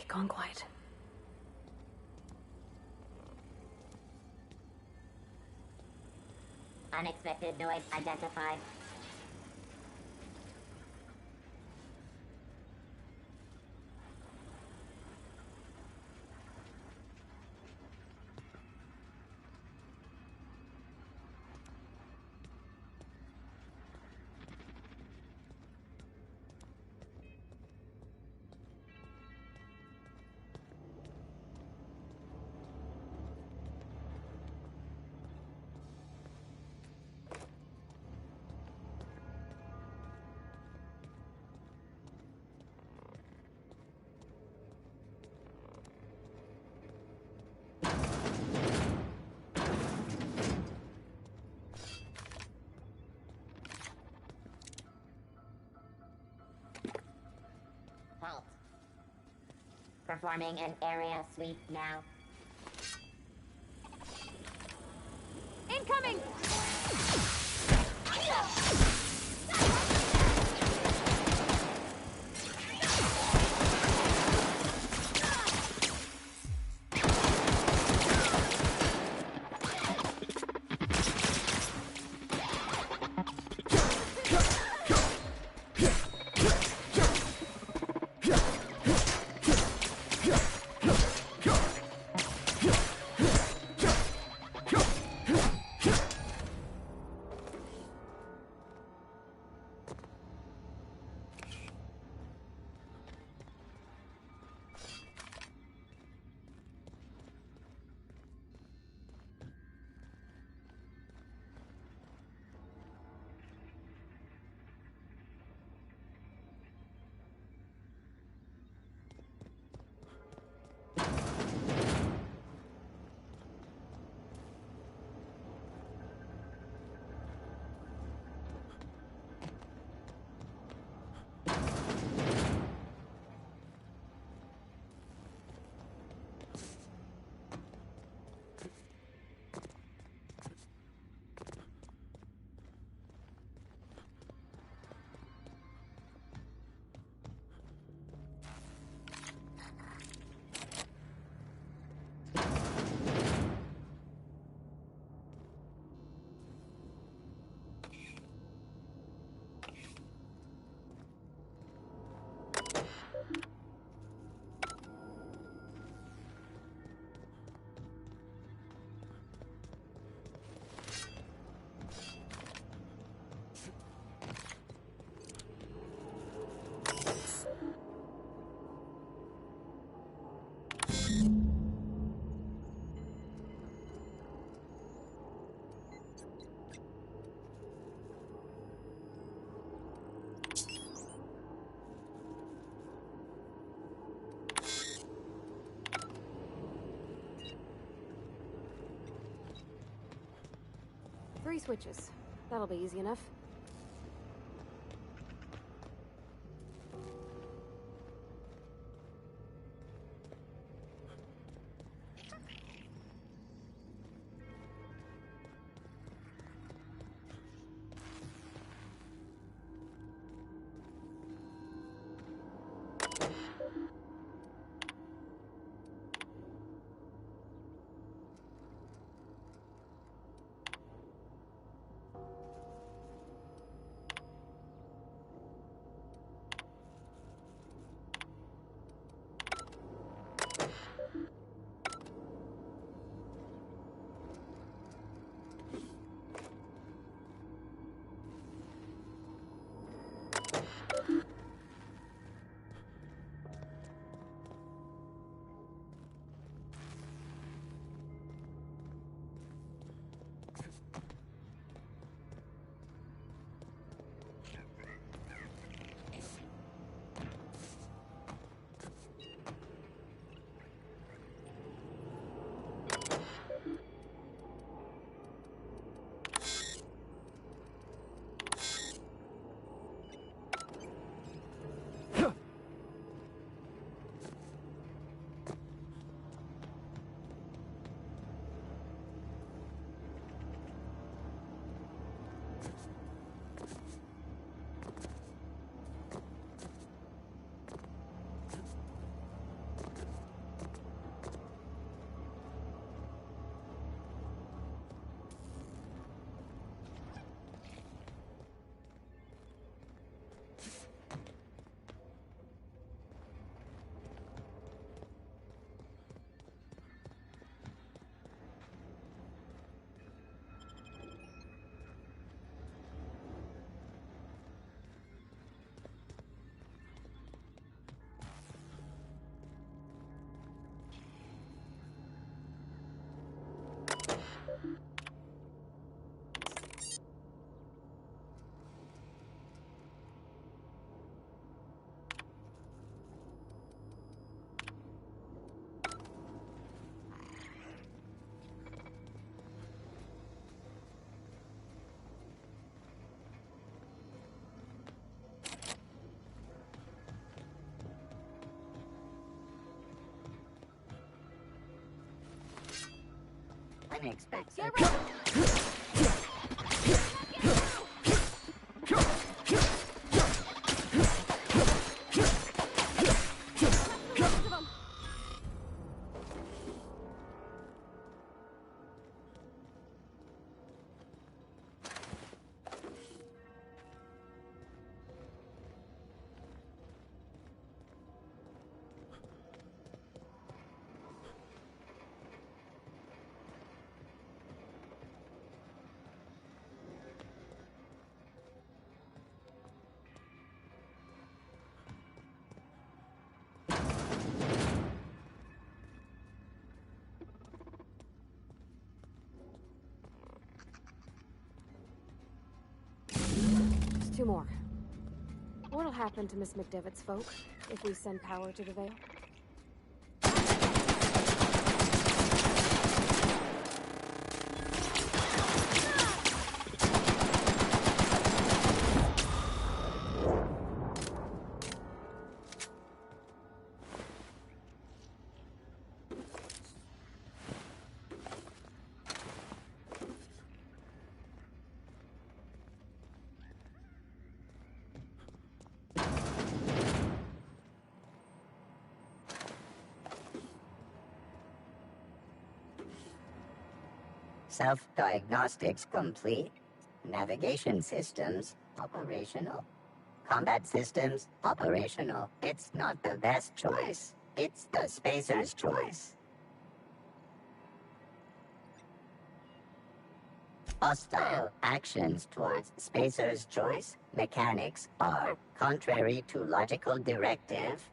gone quiet. Unexpected noise identified. Halt. Performing an area sweep now. Incoming! Three switches. That'll be easy enough. Unexpected. Get ready! Just two more. What'll happen to Miss McDevitt's folk if we send power to the Vale? Self-diagnostics complete. Navigation systems operational. Combat systems operational. It's not the best choice. It's the spacer's choice. Hostile actions towards spacer's choice mechanics are contrary to logical directive.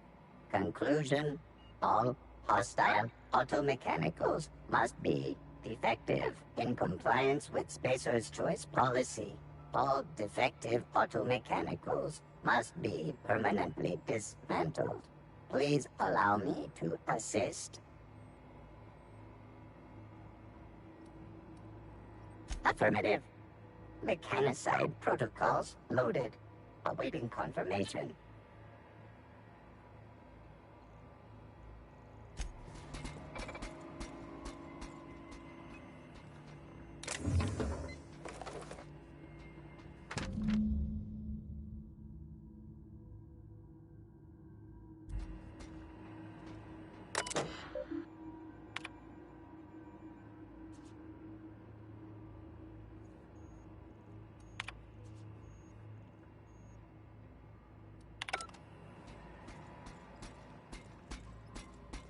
Conclusion: all hostile automechanicals must be defective in compliance with spacer's choice policy. All defective automechanicals must be permanently dismantled. Please allow me to assist. Affirmative. Mechanicide protocols loaded. Awaiting confirmation.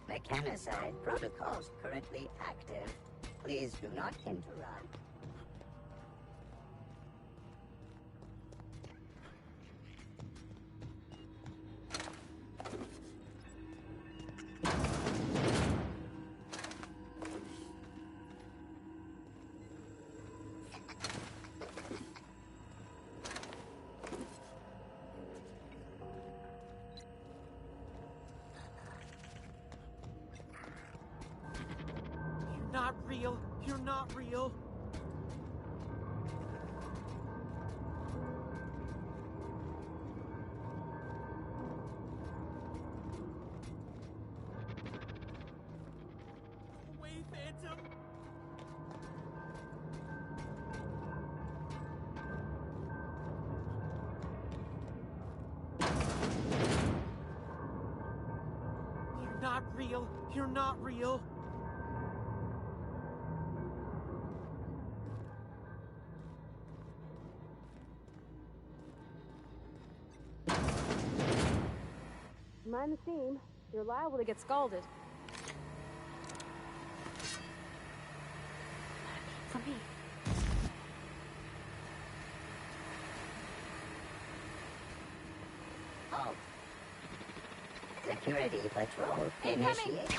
Mechanicide protocols currently active. Please do not interrupt. Not real. You're not real. Go away, Phantom. You're not real. You're not real. Mind the steam. You're liable to get scalded. From me. Halt. Security patrol initiated.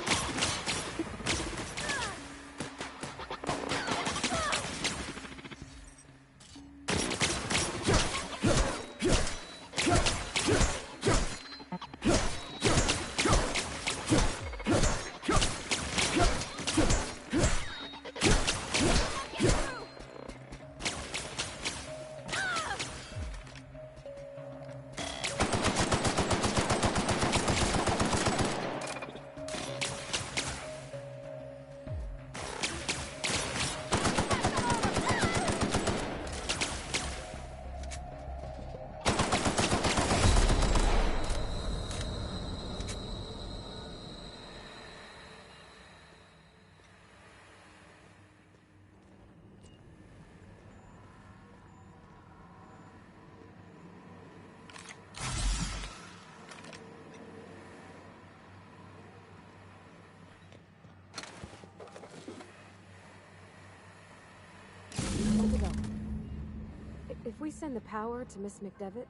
we send the power to Miss McDevitt,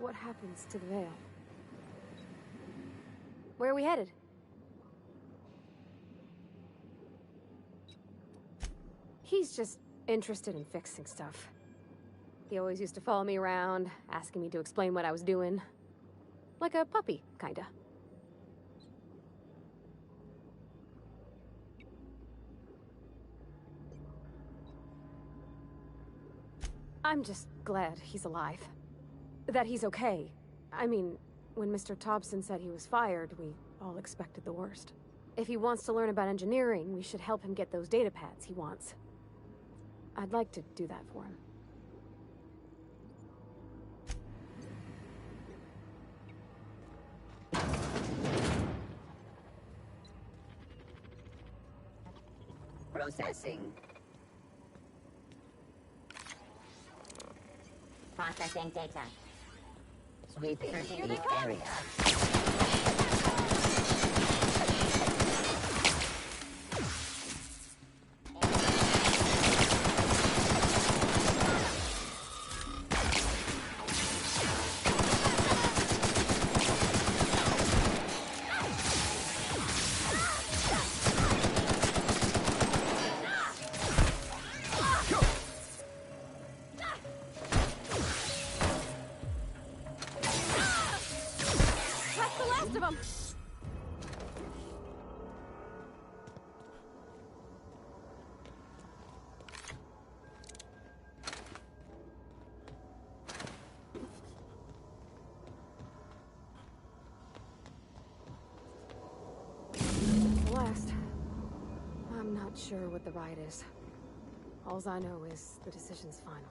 what happens to the veil? Where are we headed? He's just interested in fixing stuff. He always used to follow me around, asking me to explain what I was doing. Like a puppy, kinda. I'm just glad he's alive. That he's okay. I mean, when Mr. Thompson said he was fired, we all expected the worst. If he wants to learn about engineering, we should help him get those data pads he wants. I'd like to do that for him. Processing. Processing data. Sweeping Searching the the area. That's the last of them! The last. I'm not sure what the right is. Alls I know is the decision's final.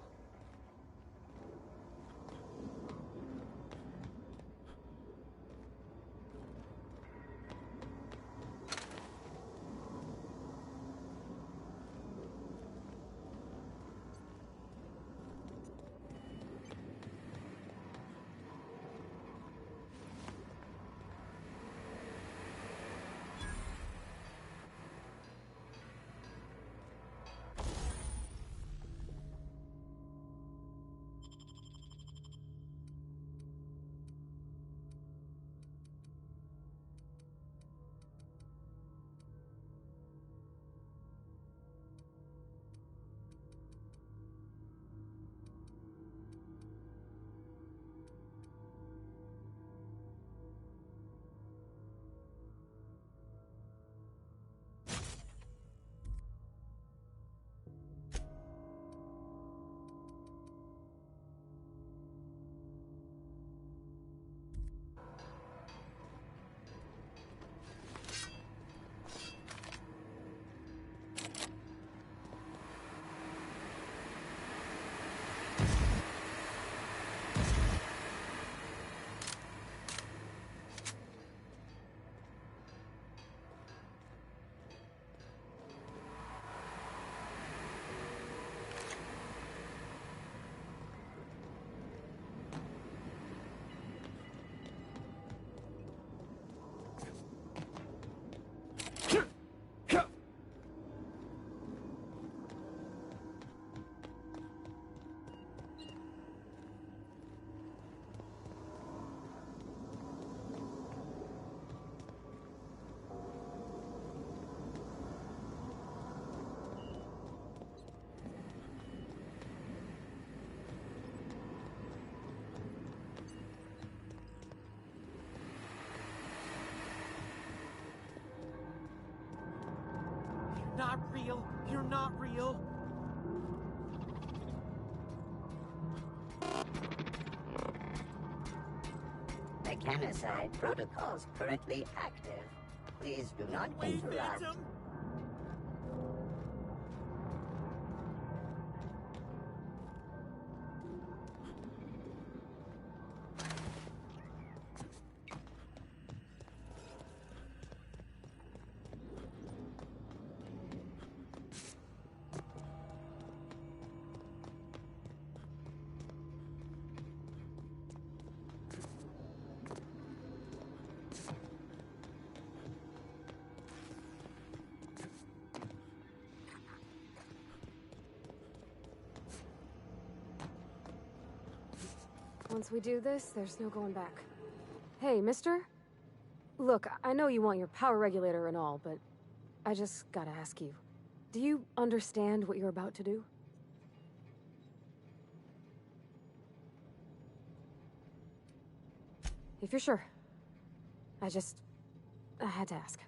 Not real. You're not real. Mechanicide protocols currently active. Please do not Wait, interrupt. Phantom! Once we do this, there's no going back. Hey, mister? Look, I know you want your power regulator and all, but I just gotta ask you. Do you understand what you're about to do? If you're sure. I had to ask.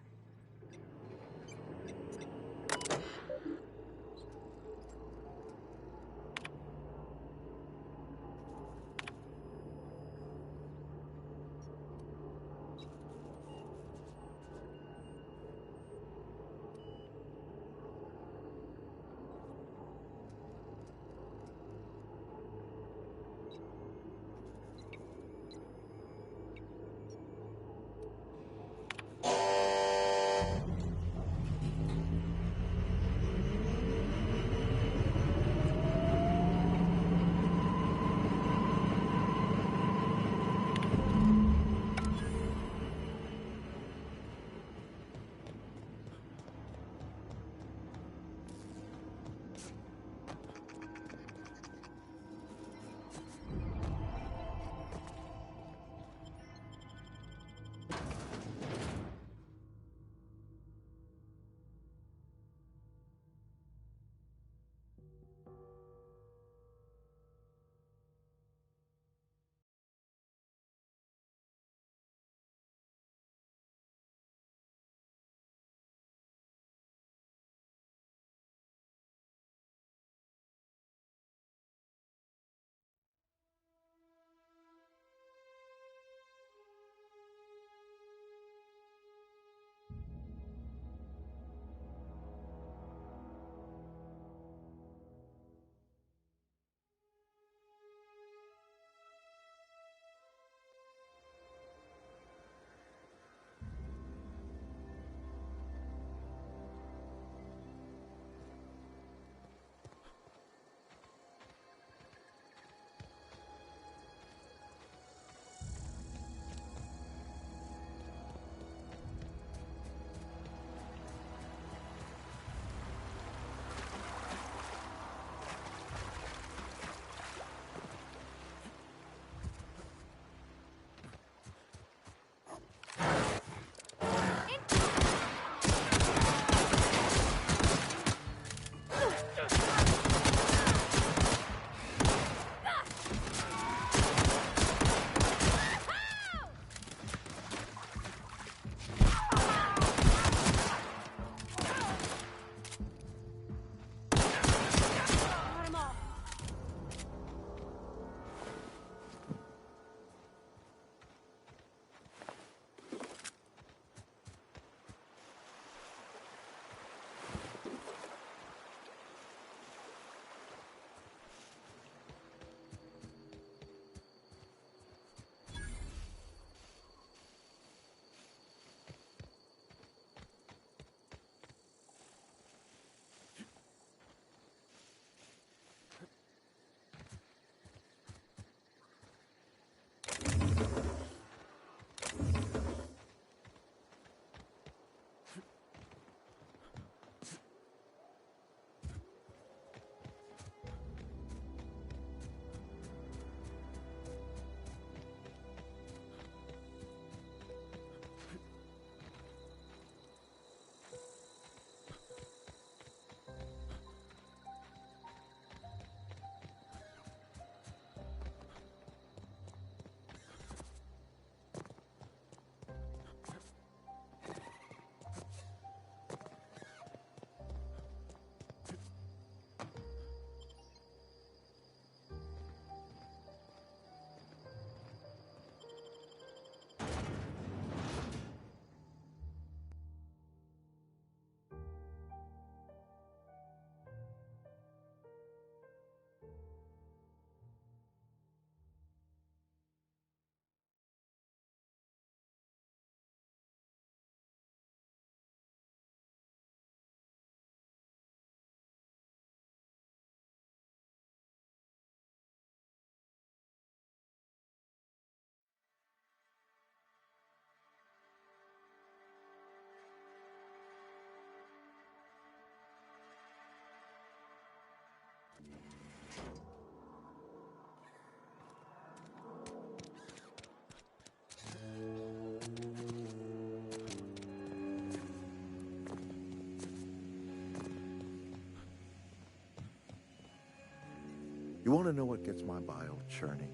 You want to know what gets my bile churning?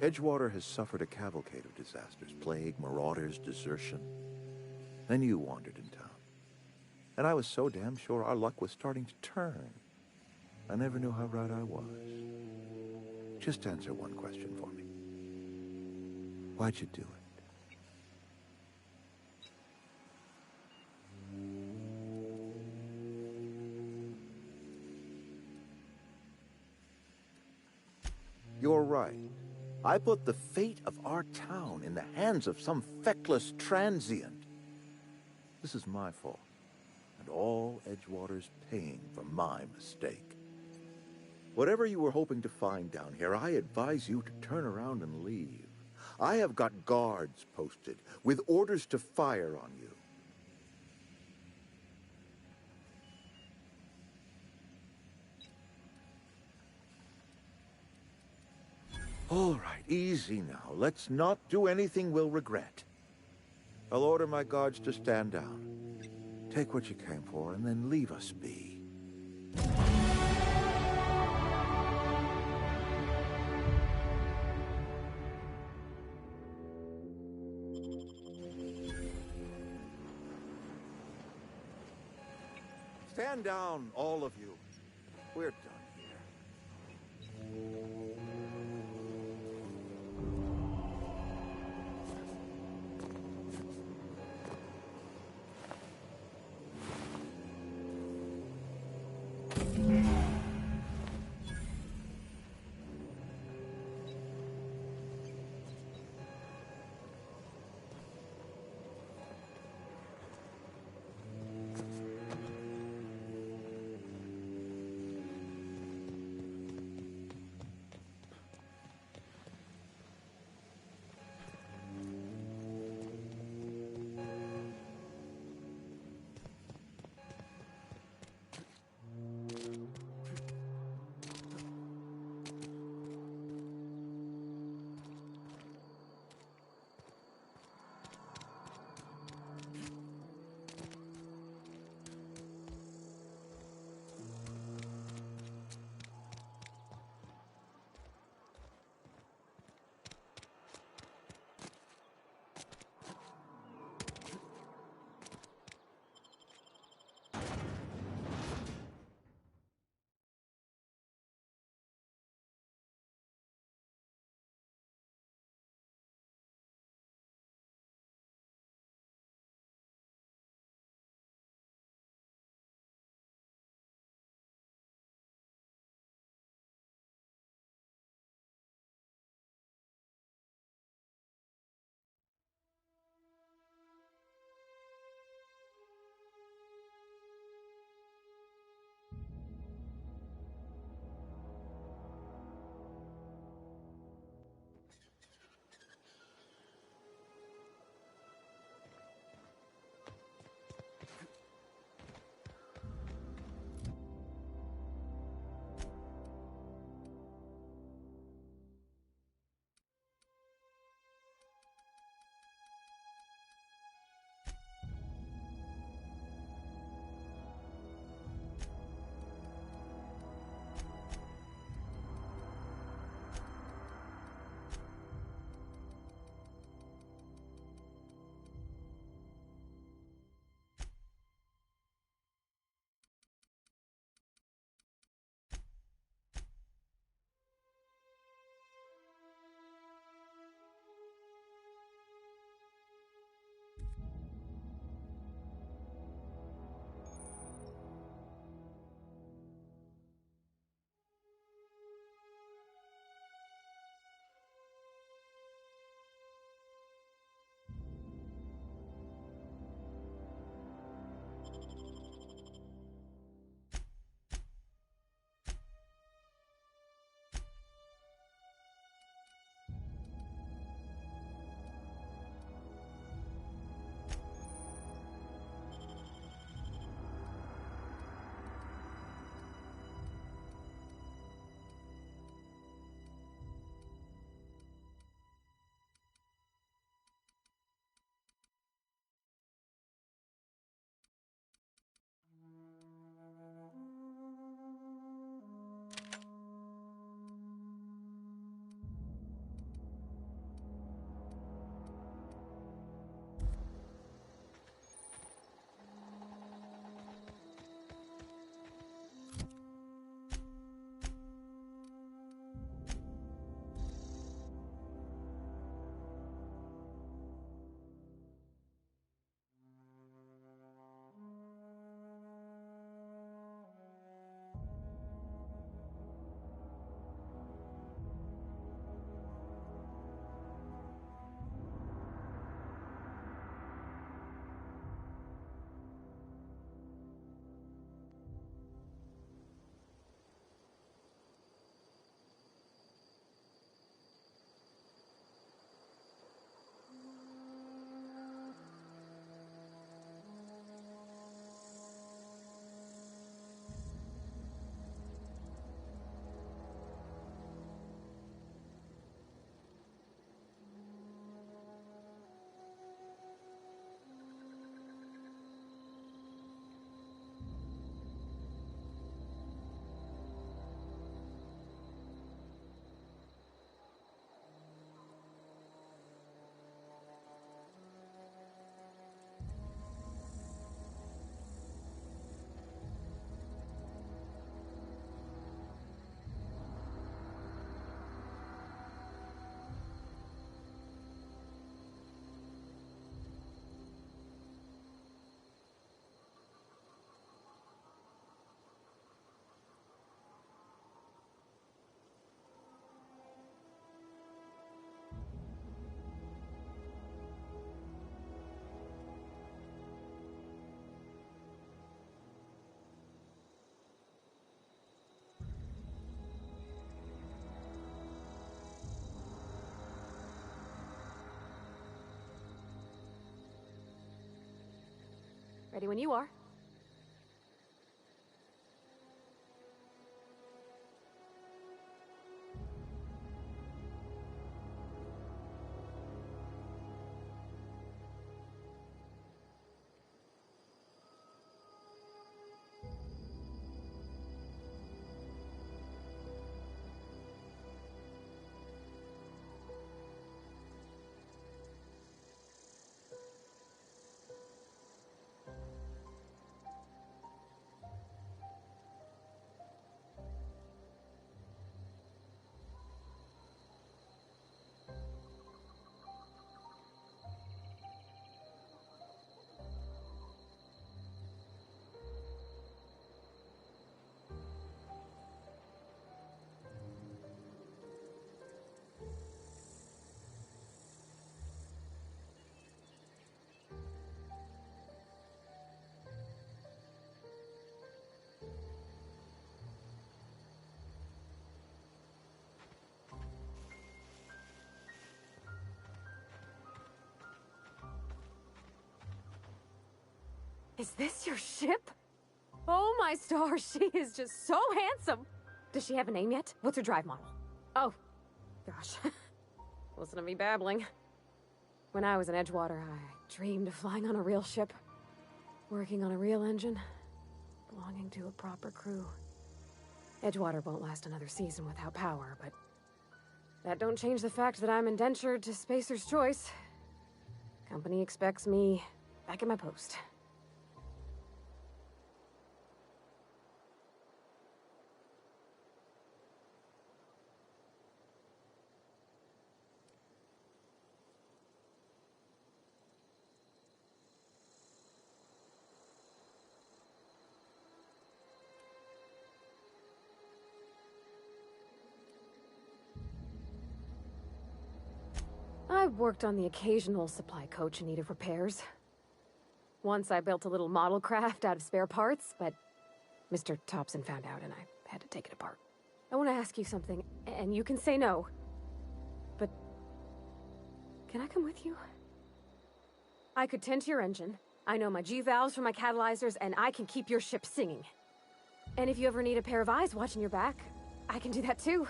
Edgewater has suffered a cavalcade of disasters, plague, marauders, desertion. Then you wandered in town. And I was so damn sure our luck was starting to turn. I never knew how right I was. Just answer one question for me. Why'd you do it? You're right. I put the fate of our town in the hands of some feckless transient. This is my fault, and all Edgewater's paying for my mistake. Whatever you were hoping to find down here, I advise you to turn around and leave. I have got guards posted, with orders to fire on you. All right, easy now. Let's not do anything we'll regret. I'll order my guards to stand down. Take what you came for, and then leave us be. Stand down, all of you. We're done here. Ready when you are. Is this your ship? Oh my stars, she is just so handsome! Does she have a name yet? What's her drive model? Oh, gosh. Listen to me babbling. When I was in Edgewater, I dreamed of flying on a real ship, working on a real engine, belonging to a proper crew. Edgewater won't last another season without power, but that don't change the fact that I'm indentured to Spacer's Choice. Company expects me back at my post. I've worked on the occasional supply coach in need of repairs. Once I built a little model craft out of spare parts, but Mr. Thompson found out and I had to take it apart. I want to ask you something, and you can say no. But can I come with you? I could tend to your engine. I know my G-valves for my catalyzers, and I can keep your ship singing. And if you ever need a pair of eyes watching your back, I can do that too.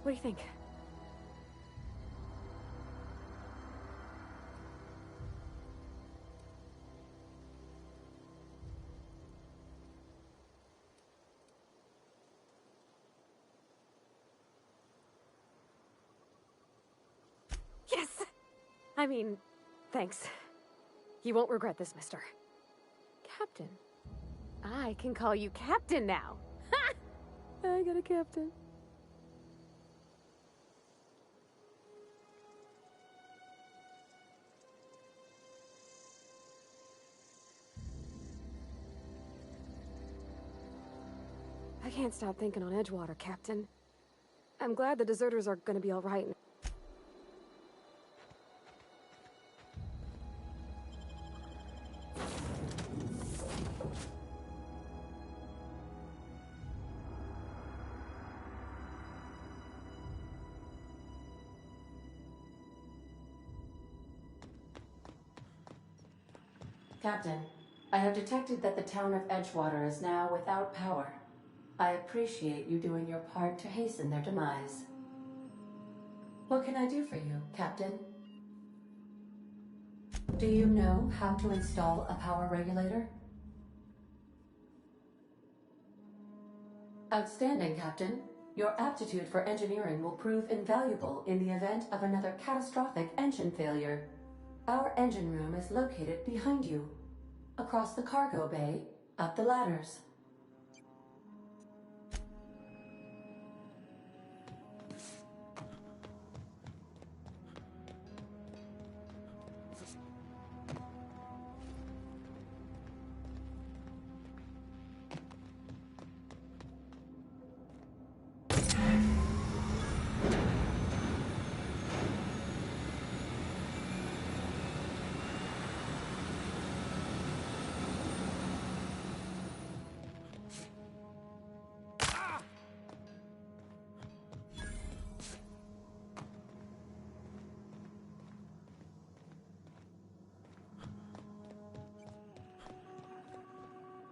What do you think? Yes! I mean, thanks. You won't regret this, mister. Captain. I can call you Captain now. Ha! I got a captain. I can't stop thinking on Edgewater, Captain. I'm glad the deserters are gonna be all right. Captain, I have detected that the town of Edgewater is now without power. I appreciate you doing your part to hasten their demise. What can I do for you, Captain? Do you know how to install a power regulator? Outstanding, Captain. Your aptitude for engineering will prove invaluable in the event of another catastrophic engine failure. Our engine room is located behind you. Across the cargo bay, up the ladders.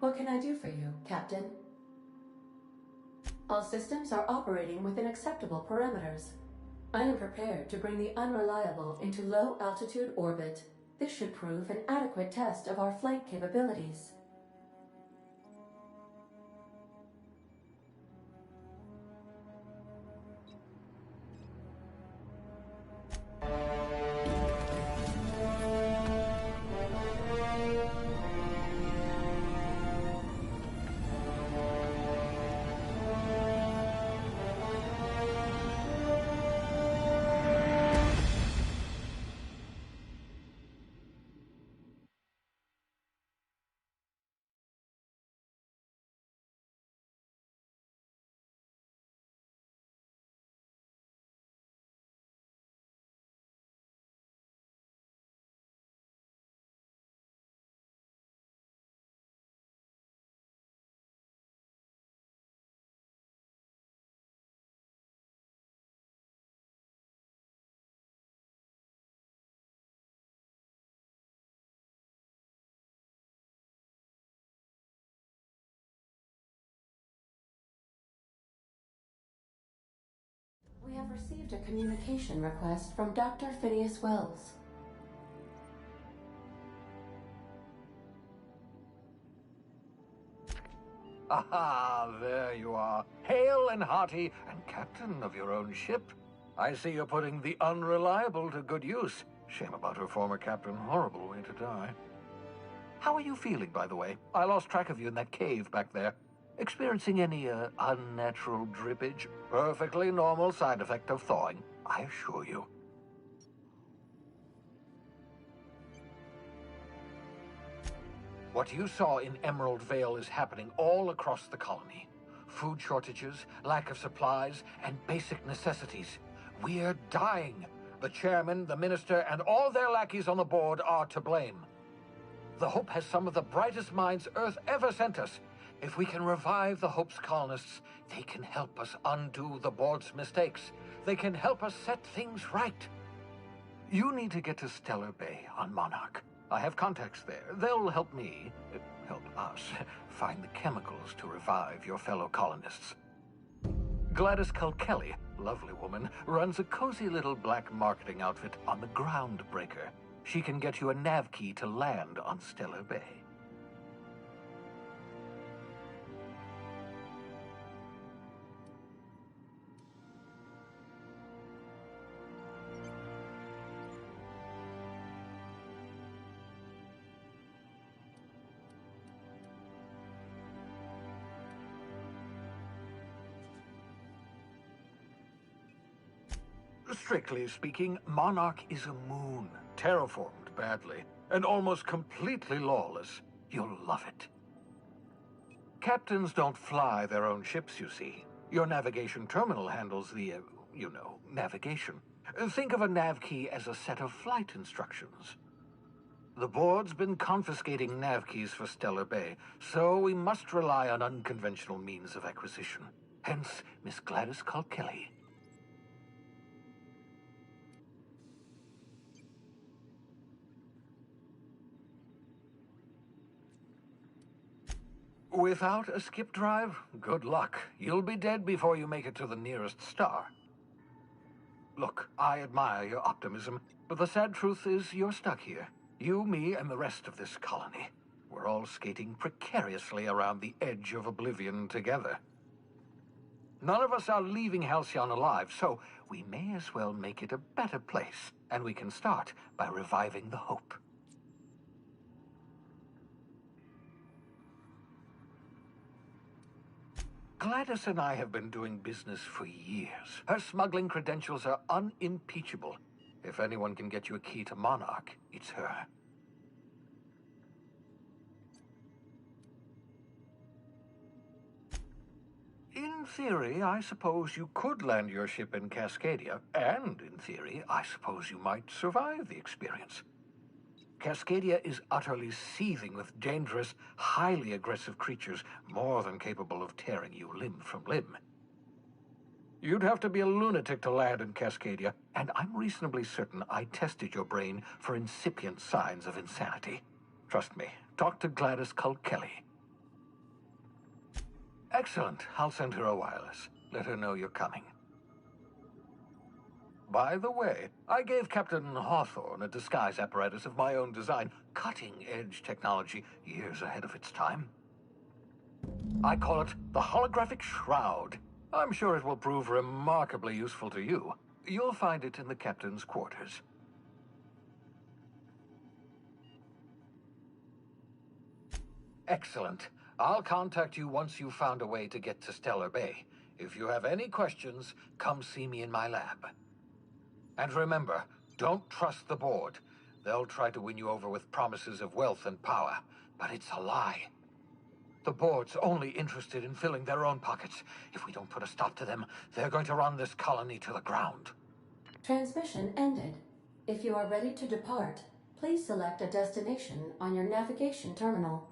What can I do for you, Captain? All systems are operating within acceptable parameters. I am prepared to bring the Unreliable into low-altitude orbit. This should prove an adequate test of our flight capabilities. We have received a communication request from Dr. Phineas Wells. Aha, there you are. Hale and hearty, and captain of your own ship. I see you're putting the Unreliable to good use. Shame about her former captain. Horrible way to die. How are you feeling, by the way? I lost track of you in that cave back there. Experiencing any, unnatural drippage? Perfectly normal side effect of thawing, I assure you. What you saw in Emerald Vale is happening all across the colony. Food shortages, lack of supplies, and basic necessities. We're dying. The chairman, the minister, and all their lackeys on the board are to blame. The Hope has some of the brightest minds Earth ever sent us. If we can revive the Hope's colonists, they can help us undo the board's mistakes. They can help us set things right. You need to get to Stellar Bay on Monarch. I have contacts there. They'll help me, help us, find the chemicals to revive your fellow colonists. Gladys Culkelly, lovely woman, runs a cozy little black marketing outfit on the Groundbreaker. She can get you a nav key to land on Stellar Bay. Strictly speaking, Monarch is a moon, terraformed badly, and almost completely lawless. You'll love it. Captains don't fly their own ships, you see. Your navigation terminal handles the, navigation. Think of a nav key as a set of flight instructions. The board's been confiscating nav keys for Stellar Bay, so we must rely on unconventional means of acquisition. Hence, Miss Gladys Culkelly. Without a skip drive, good luck. You'll be dead before you make it to the nearest star. Look, I admire your optimism, but the sad truth is you're stuck here. You, me, and the rest of this colony. We're all skating precariously around the edge of oblivion together. None of us are leaving Halcyon alive, so we may as well make it a better place, and we can start by reviving the Hope. Gladys and I have been doing business for years. Her smuggling credentials are unimpeachable. If anyone can get you a key to Monarch, it's her. In theory, I suppose you could land your ship in Cascadia, and in theory, I suppose you might survive the experience. Cascadia is utterly seething with dangerous, highly aggressive creatures, more than capable of tearing you limb from limb. You'd have to be a lunatic to land in Cascadia, and I'm reasonably certain I tested your brain for incipient signs of insanity. Trust me, talk to Gladys Culkelly. Excellent. I'll send her a wireless. Let her know you're coming. By the way, I gave Captain Hawthorne a disguise apparatus of my own design, cutting-edge technology, years ahead of its time. I call it the Holographic Shroud. I'm sure it will prove remarkably useful to you. You'll find it in the captain's quarters. Excellent. I'll contact you once you've found a way to get to Stellar Bay. If you have any questions, come see me in my lab. And remember, don't trust the board. They'll try to win you over with promises of wealth and power, but it's a lie. The board's only interested in filling their own pockets. If we don't put a stop to them, they're going to run this colony to the ground. Transmission ended. If you are ready to depart, please select a destination on your navigation terminal.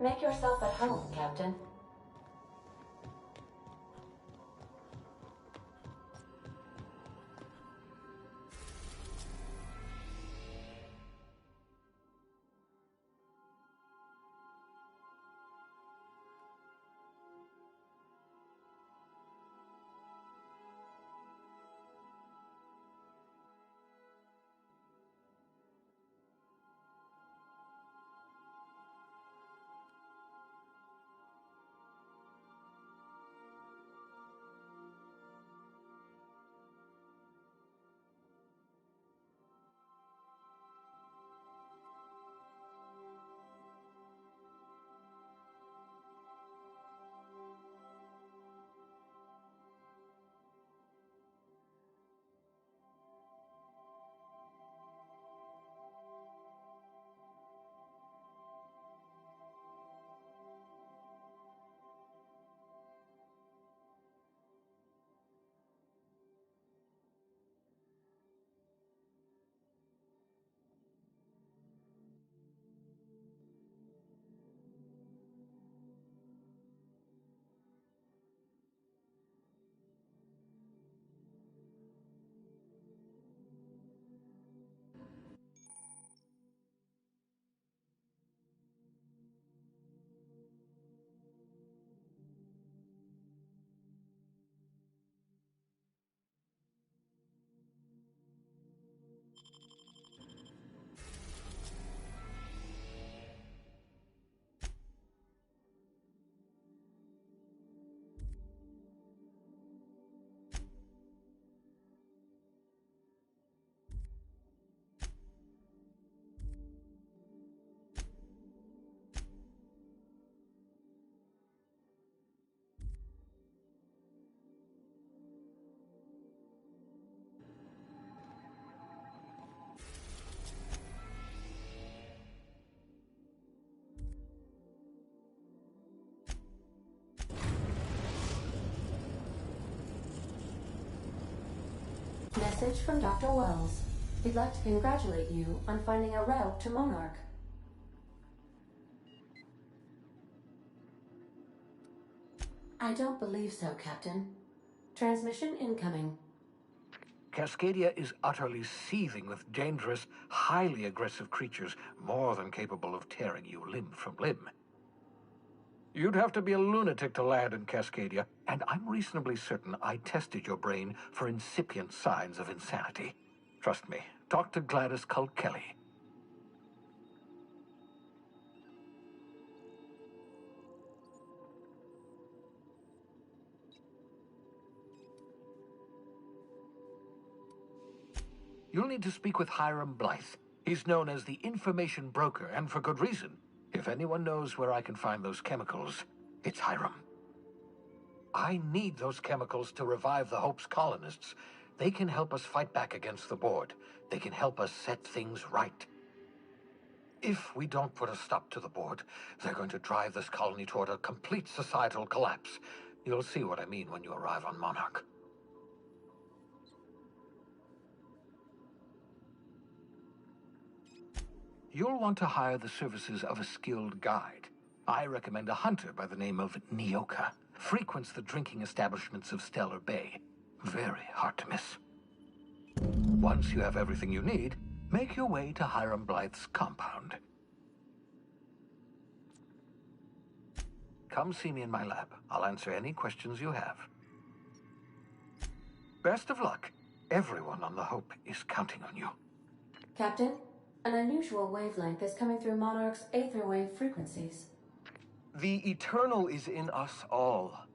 Make yourself at home, Captain. Message from Dr. Wells. He'd like to congratulate you on finding a route to Monarch. I don't believe so, Captain. Transmission incoming. Cascadia is utterly seething with dangerous, highly aggressive creatures, more than capable of tearing you limb from limb. You'd have to be a lunatic to land in Cascadia, and I'm reasonably certain I tested your brain for incipient signs of insanity. Trust me, talk to Gladys Culkelly. You'll need to speak with Hiram Blythe. He's known as the information broker, and for good reason. If anyone knows where I can find those chemicals, it's Hiram. I need those chemicals to revive the Hope's colonists. They can help us fight back against the Board. They can help us set things right. If we don't put a stop to the Board, they're going to drive this colony toward a complete societal collapse. You'll see what I mean when you arrive on Monarch. You'll want to hire the services of a skilled guide. I recommend a hunter by the name of Nyoka. Frequents the drinking establishments of Stellar Bay. Very hard to miss. Once you have everything you need, make your way to Hiram Blythe's compound. Come see me in my lab. I'll answer any questions you have. Best of luck. Everyone on the Hope is counting on you. Captain, an unusual wavelength is coming through Monarch's aether wave frequencies. The eternal is in us all.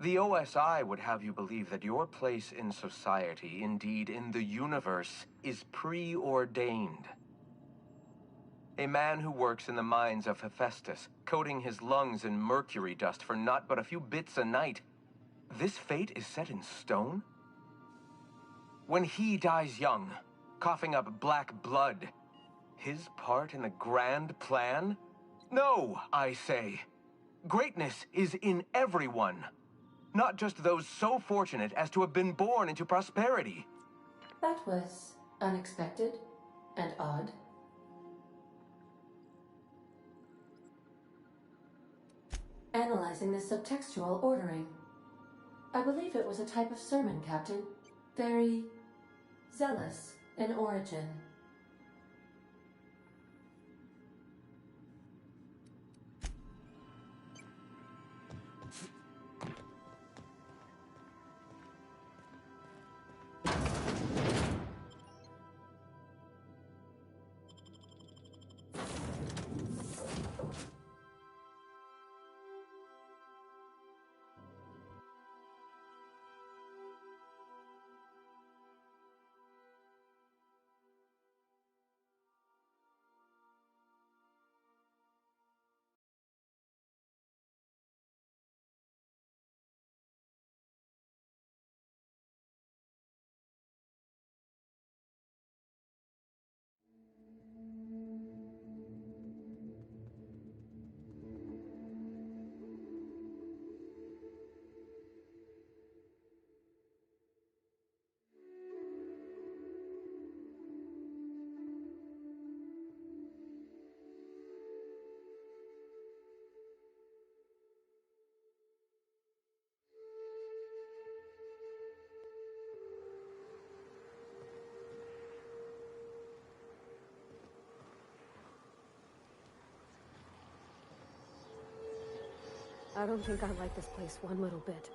The OSI would have you believe that your place in society, indeed in the universe, is preordained. A man who works in the mines of Hephaestus, coating his lungs in mercury dust for not but a few bits a night. This fate is set in stone? When he dies young, coughing up black blood, his part in the grand plan? No, I say. Greatness is in everyone. Not just those so fortunate as to have been born into prosperity. That was unexpected and odd. Analyzing the subtextual ordering. I believe it was a type of sermon, Captain. Very zealous in origin. I don't think I like this place one little bit.